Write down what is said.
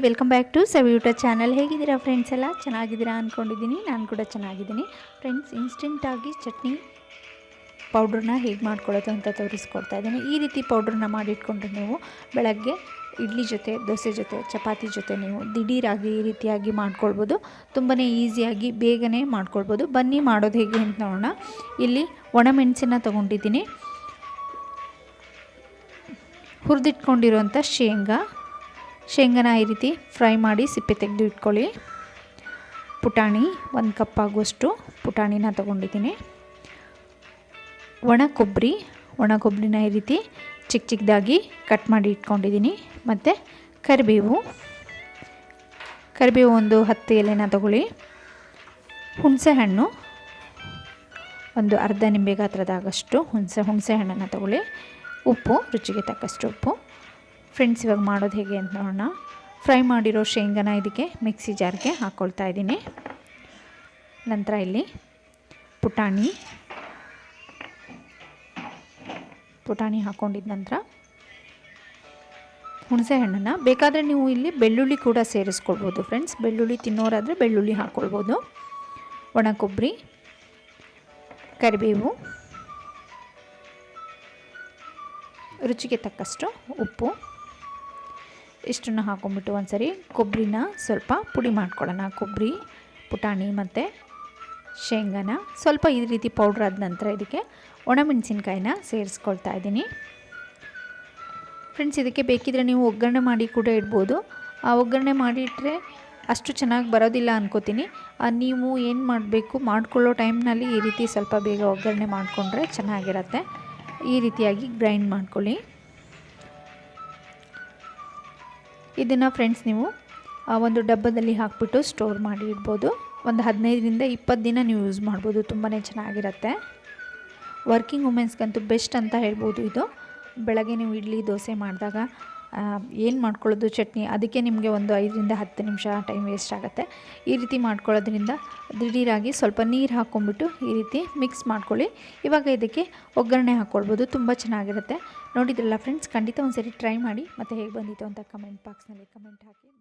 Welcome back to ಸವಿ ಊಟ channel. ಹೇಗಿದ್ದೀರಾ friends? ಎಲ್ಲ ಚೆನ್ನಾಗಿದ್ದೀರಾ ಅಂದ್ಕೊಂಡಿದ್ದೀನಿ. ನಾನು ಕೂಡ ಚೆನ್ನಾಗಿದ್ದೀನಿ ಫ್ರೆಂಡ್ಸ್. ಇನ್ಸ್ಟೆಂಟಾಗಿ ಚಟ್ನಿ ಪೌಡ್ರನ್ನ ಹೇಗೆ ಮಾಡ್ಕೊಳ್ಳೋದು ಅಂತ ತೋರಿಸ್ಕೊಡ್ತಾ ಇದ್ದೀನಿ. ಈ ರೀತಿ ಪೌಡ್ರನ್ನ ಮಾಡಿಟ್ಕೊಂಡ್ರೆ ನೀವು ಬೆಳಗ್ಗೆ ಇಡ್ಲಿ ಜೊತೆ, ದೋಸೆ ಜೊತೆ, ಚಪಾತಿ ಜೊತೆ ನೀವು ದಿಢೀರಾಗಿ ಈ ರೀತಿಯಾಗಿ ಮಾಡ್ಕೊಳ್ಬೋದು. ತುಂಬಾ ಈಸಿಯಾಗಿ ಬೇಗನೆ ಮಾಡ್ಕೊಳ್ಬೋದು. ಬನ್ನಿ ಮಾಡೋದು ಹೇಗೆ ಅಂತ ನೋಡೋಣ. ಇಲ್ಲಿ ಒಣಮೆಣಸನ್ನ ತೊಗೊಂಡಿದ್ದೀನಿ, ಹುರಿದಿಟ್ಕೊಂಡಿರುವಂಥ ಶೇಂಗಾನ ಈ ರೀತಿ ಫ್ರೈ ಮಾಡಿ ಸಿಪ್ಪೆ ತೆಗೆದು ಇಟ್ಕೊಳ್ಳಿ. ಪುಟಾಣಿ 1 ಕಪ್ ಆಗುವಷ್ಟು ಪುಟಾಣಿನ ತೊಗೊಂಡಿದ್ದೀನಿ. ಒಣ ಕೊಬ್ಬರಿನ ಈ ರೀತಿ ಚಿಕ್ಕ ಚಿಕ್ಕದಾಗಿ ಕಟ್ ಮಾಡಿ ಇಟ್ಕೊಂಡಿದ್ದೀನಿ. ಮತ್ತು ಕರಿಬೇವು ಒಂದು 10 ಎಲೆನ ತೊಗೊಳ್ಳಿ. ಹುಣಸೆ ಹಣ್ಣು ಒಂದು ಅರ್ಧ ನಿಂಬೆ ಗಾತ್ರದಾಗಷ್ಟು ಹುಣಸೆ ಹಣ್ಣನ್ನು ತೊಗೊಳ್ಳಿ. ಉಪ್ಪು, ರುಚಿಗೆ ತಕ್ಕಷ್ಟು ಉಪ್ಪು. ಫ್ರೆಂಡ್ಸ್, ಇವಾಗ ಮಾಡೋದು ಹೇಗೆ ಅಂತ ನೋಡೋಣ. ಫ್ರೈ ಮಾಡಿರೋ ಶೇಂಗಾನ ಇದಕ್ಕೆ ಮಿಕ್ಸಿ ಜಾರ್ಗೆ ಹಾಕ್ಕೊಳ್ತಾ ಇದ್ದೀನಿ. ನಂತರ ಇಲ್ಲಿ ಪುಟಾಣಿ ಹಾಕ್ಕೊಂಡಿದ್ದ ನಂತರ ಹುಣಸೆ ಹಣ್ಣನ್ನು ಬೇಕಾದರೆ ನೀವು ಇಲ್ಲಿ ಬೆಳ್ಳುಳ್ಳಿ ಕೂಡ ಸೇರಿಸ್ಕೊಳ್ಬೋದು ಫ್ರೆಂಡ್ಸ್. ಬೆಳ್ಳುಳ್ಳಿ ತಿನ್ನೋರಾದರೆ ಬೆಳ್ಳುಳ್ಳಿ ಹಾಕ್ಕೊಳ್ಬೋದು. ಒಣ ಕೊಬ್ಬರಿ, ಕರಿಬೇವು, ರುಚಿಗೆ ತಕ್ಕಷ್ಟು ಉಪ್ಪು ಇಷ್ಟನ್ನು ಹಾಕೊಂಡ್ಬಿಟ್ಟು ಒಂದ್ಸರಿ ಕೊಬ್ಬರಿನ ಸ್ವಲ್ಪ ಪುಡಿ ಮಾಡ್ಕೊಳ್ಳೋಣ. ಕೊಬ್ಬರಿ, ಪುಟಾಣಿ ಮತ್ತು ಶೇಂಗಾನ ಸ್ವಲ್ಪ ಈ ರೀತಿ ಪೌಡ್ರ್ ಆದ ನಂತರ ಇದಕ್ಕೆ ಒಣಮೆಣಸಿನ್ಕಾಯಿನ ಸೇರಿಸ್ಕೊಳ್ತಾ ಇದ್ದೀನಿ. ಫ್ರೆಂಡ್ಸ್, ಇದಕ್ಕೆ ಬೇಕಿದ್ರೆ ನೀವು ಒಗ್ಗರಣೆ ಮಾಡಿ ಕೂಡ ಇಡ್ಬೋದು. ಆ ಒಗ್ಗರಣೆ ಮಾಡಿಟ್ರೆ ಅಷ್ಟು ಚೆನ್ನಾಗಿ ಬರೋದಿಲ್ಲ ಅನ್ಕೋತೀನಿ. ನೀವು ಏನು ಮಾಡಬೇಕು, ಮಾಡ್ಕೊಳ್ಳೋ ಟೈಮ್ನಲ್ಲಿ ಈ ರೀತಿ ಸ್ವಲ್ಪ ಬೇಗ ಒಗ್ಗರಣೆ ಮಾಡಿಕೊಂಡ್ರೆ ಚೆನ್ನಾಗಿರುತ್ತೆ. ಈ ರೀತಿಯಾಗಿ ಗ್ರೈಂಡ್ ಮಾಡ್ಕೊಳ್ಳಿ. ಇದನ್ನು ಫ್ರೆಂಡ್ಸ್ ನೀವು ಒಂದು ಡಬ್ಬದಲ್ಲಿ ಹಾಕಿಬಿಟ್ಟು ಸ್ಟೋರ್ ಮಾಡಿ ಇಡ್ಬೋದು. ಒಂದು 15ರಿಂದ 20 ದಿನ ನೀವು ಯೂಸ್ ಮಾಡ್ಬೋದು. ತುಂಬಾ ಚೆನ್ನಾಗಿರುತ್ತೆ. ವರ್ಕಿಂಗ್ ವುಮೆನ್ಸ್ಗಂತೂ ಬೆಸ್ಟ್ ಅಂತ ಹೇಳ್ಬೋದು ಇದು. ಬೆಳಗ್ಗೆ ನೀವು ಇಡ್ಲಿ ದೋಸೆ ಮಾಡಿದಾಗ ಏನು ಮಾಡ್ಕೊಳ್ಳೋದು ಚಟ್ನಿ, ಅದಕ್ಕೆ ನಿಮಗೆ ಒಂದು 5ರಿಂದ 10 ನಿಮಿಷ ಟೈಮ್ ವೇಸ್ಟ್ ಆಗುತ್ತೆ. ಈ ರೀತಿ ಮಾಡ್ಕೊಳ್ಳೋದ್ರಿಂದ ದಿಢೀರಾಗಿ ಸ್ವಲ್ಪ ನೀರು ಹಾಕ್ಕೊಂಡ್ಬಿಟ್ಟು ಈ ರೀತಿ ಮಿಕ್ಸ್ ಮಾಡ್ಕೊಳ್ಳಿ. ಇವಾಗ ಇದಕ್ಕೆ ಒಗ್ಗರಣೆ ಹಾಕ್ಕೊಳ್ಬೋದು. ತುಂಬ ಚೆನ್ನಾಗಿರುತ್ತೆ. ನೋಡಿದ್ರಲ್ಲ ಫ್ರೆಂಡ್ಸ್, ಖಂಡಿತ ಒಂದು ಸರಿ ಟ್ರೈ ಮಾಡಿ. ಮತ್ತು ಹೇಗೆ ಬಂದಿತ್ತು ಅಂತ ಕಮೆಂಟ್ ಬಾಕ್ಸ್ನಲ್ಲಿ ಕಮೆಂಟ್ ಹಾಕಿ.